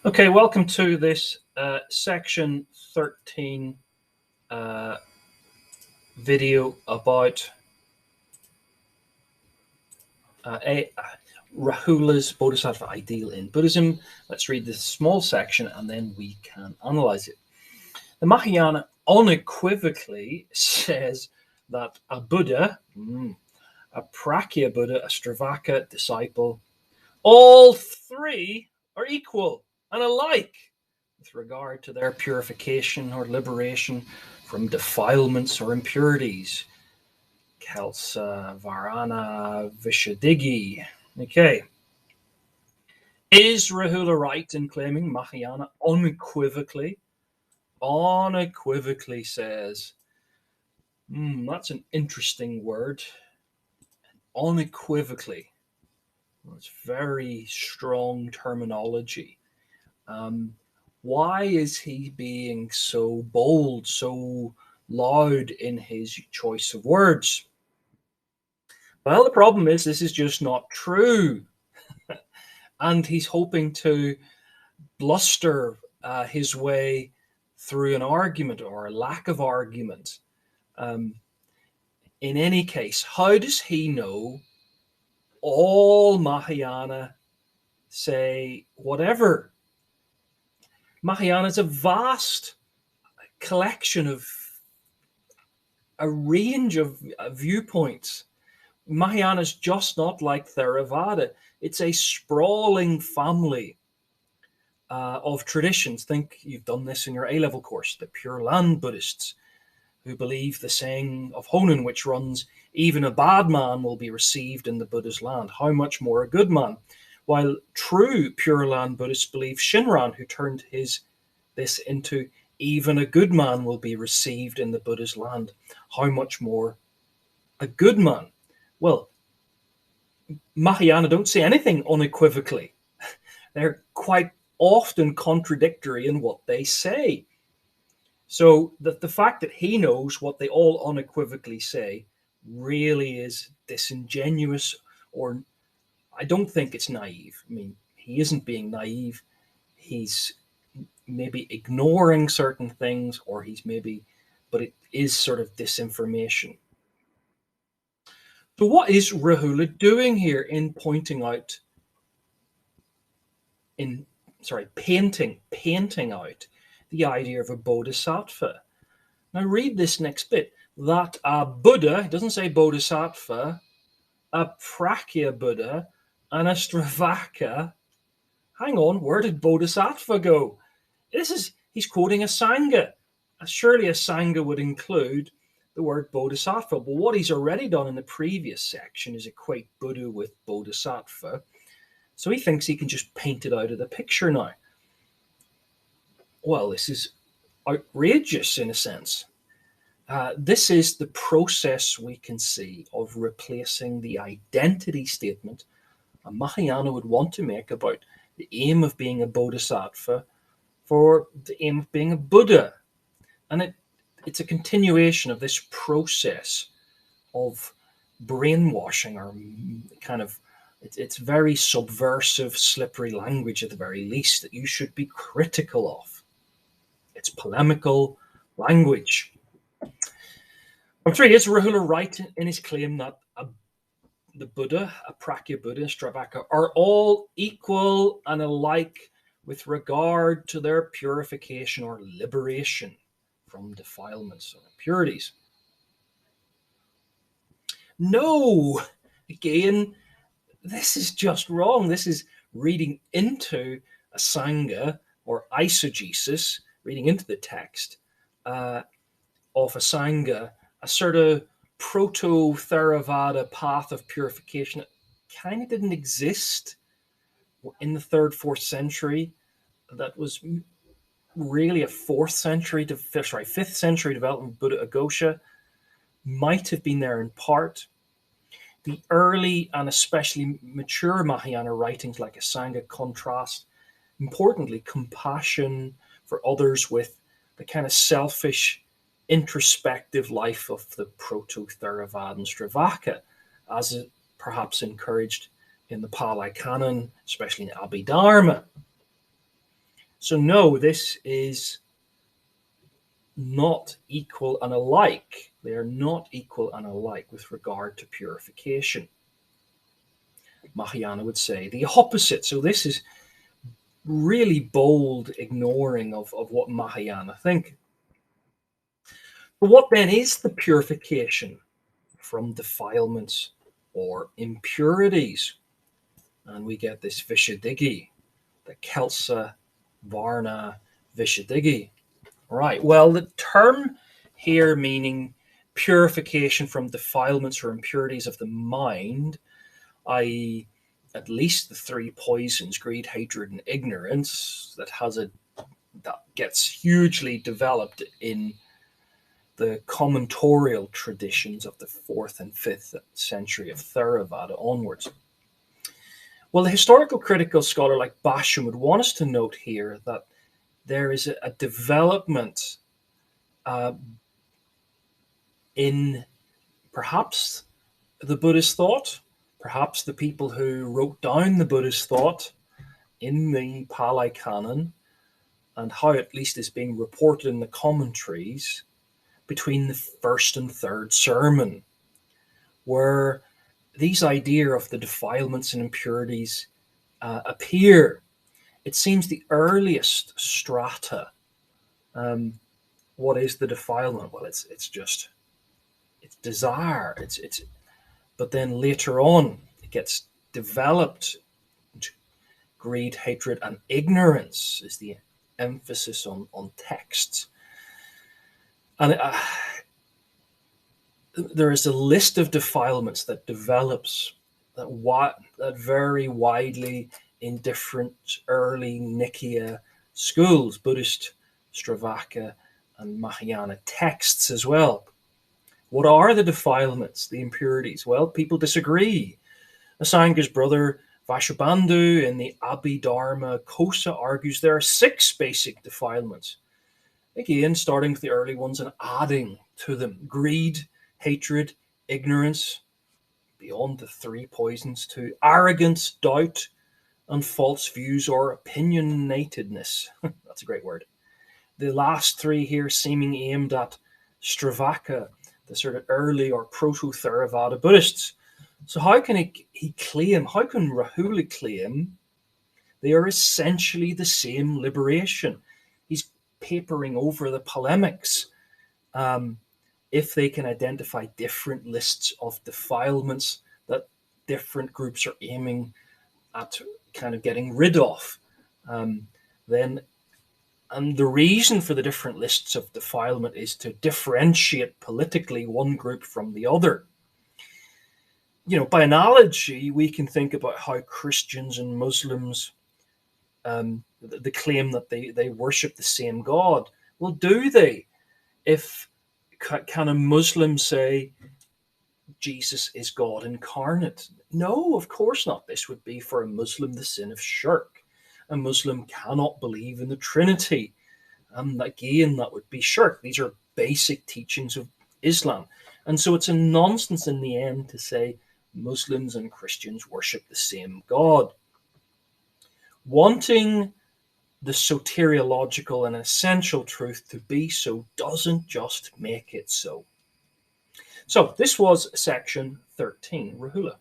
Okay, welcome to this section 13 video about Rahula's Bodhisattva ideal in Buddhism. Let's read this small section and then we can analyze it. The Mahayana unequivocally says that a Buddha, a Prakya Buddha, a Stravaka disciple, all three are equal and alike with regard to their purification or liberation from defilements or impurities. Khalsa, Varana, Vishadigi. Okay. Is Rahula right in claiming Mahayana unequivocally says, that's an interesting word, unequivocally. It's very strong terminology. Why is he being so bold, so loud in his choice of words? Well, the problem is this is just not true. And he's hoping to bluster his way through an argument or a lack of argument. In any case, how does he know all Mahayana say whatever? Mahayana is a vast collection of a range of viewpoints. Mahayana is just not like Theravada. It's a sprawling family of traditions. Think you've done this in your A-level course. The Pure Land Buddhists, who believe the saying of Honen, which runs, even a bad man will be received in the Buddha's land. How much more a good man? While true Pure Land Buddhists believe Shinran, who turned this into, even a good man will be received in the Buddha's land. How much more a good man? Well, Mahayana don't say anything unequivocally. They're quite often contradictory in what they say. So the fact that he knows what they all unequivocally say really is disingenuous, or I don't think it's naive. I mean, he isn't being naive. He's maybe ignoring certain things, or but it is sort of disinformation. So what is Rahula doing here in painting out the idea of a bodhisattva? Now read this next bit. That a Buddha, it doesn't say bodhisattva, a Prakya Buddha, and a Stravaka. Hang on, where did bodhisattva go? He's quoting a Sangha. Surely a Sangha would include the word bodhisattva. But what he's already done in the previous section is equate Buddha with bodhisattva. So he thinks he can just paint it out of the picture now. Well, this is outrageous in a sense. This is the process we can see of replacing the identity statement a Mahayana would want to make about the aim of being a bodhisattva for the aim of being a Buddha. And it's a continuation of this process of brainwashing, or kind of, it's very subversive, slippery language at the very least that you should be critical of. It's polemical language. Number 3, is Rahula right in his claim that the Buddha, a Prakya Buddha, and Stravaka are all equal and alike with regard to their purification or liberation from defilements or impurities? No! Again, this is just wrong. This is reading into a Sangha or eisegesis, reading into the text of a Sangha, a sort of proto-Theravada path of purification that kind of didn't exist in the 3rd, 4th century. That was really a 5th century development of Buddha Agosha. Might have been there in part. The early and especially mature Mahayana writings like a Sangha contrast, importantly, compassion for others with the kind of selfish, introspective life of the proto-Theravada and Stravaka, as it perhaps encouraged in the Pali Canon, especially in Abhidharma. So no, this is not equal and alike. They are not equal and alike with regard to purification. Mahayana would say the opposite. So this is really bold ignoring of what Mahayana think. But what then is the purification from defilements or impurities? And we get this Vishuddhigi, the Kelsa Varna Vishuddhigi. Right, well, the term here meaning purification from defilements or impurities of the mind, i.e., at least the three poisons, greed, hatred, and ignorance, that gets hugely developed in the commentorial traditions of the 4th and 5th century of Theravada onwards. Well, the historical critical scholar like Basham would want us to note here that there is a development in perhaps the Buddhist thought, perhaps the people who wrote down the Buddhist thought in the Pali Canon, and how at least is being reported in the commentaries between the first and third sermon, where these idea of the defilements and impurities appear. It seems the earliest strata. What is the defilement? Well, it's desire. But then later on, it gets developed into greed, hatred, and ignorance is the emphasis on texts. And there is a list of defilements that develops that vary widely in different early Nikaya schools, Buddhist, Stravaka, and Mahayana texts as well. What are the defilements, the impurities? Well, people disagree. Asanga's brother Vasubandhu in the Abhidharma Kosa argues there are 6 basic defilements. Again, starting with the early ones and adding to them greed, hatred, ignorance, beyond the 3 poisons to arrogance, doubt, and false views or opinionatedness. That's a great word. The last 3 here seeming aimed at Stravaka, the sort of early or proto-Theravada Buddhists. So how can how can Rahula claim they are essentially the same liberation? He's papering over the polemics. If they can identify different lists of defilements that different groups are aiming at kind of getting rid of, and the reason for the different lists of defilement is to differentiate politically one group from the other. By analogy, we can think about how Christians and Muslims, the claim that they worship the same God. Well, do they? Can a Muslim say Jesus is God incarnate? No, of course not. This would be for a Muslim the sin of shirk. A Muslim cannot believe in the Trinity. Again, that would be shirk. These are basic teachings of Islam. And so it's a nonsense in the end to say Muslims and Christians worship the same God. Wanting the soteriological and essential truth to be so doesn't just make it so. So this was section 13. Rahula.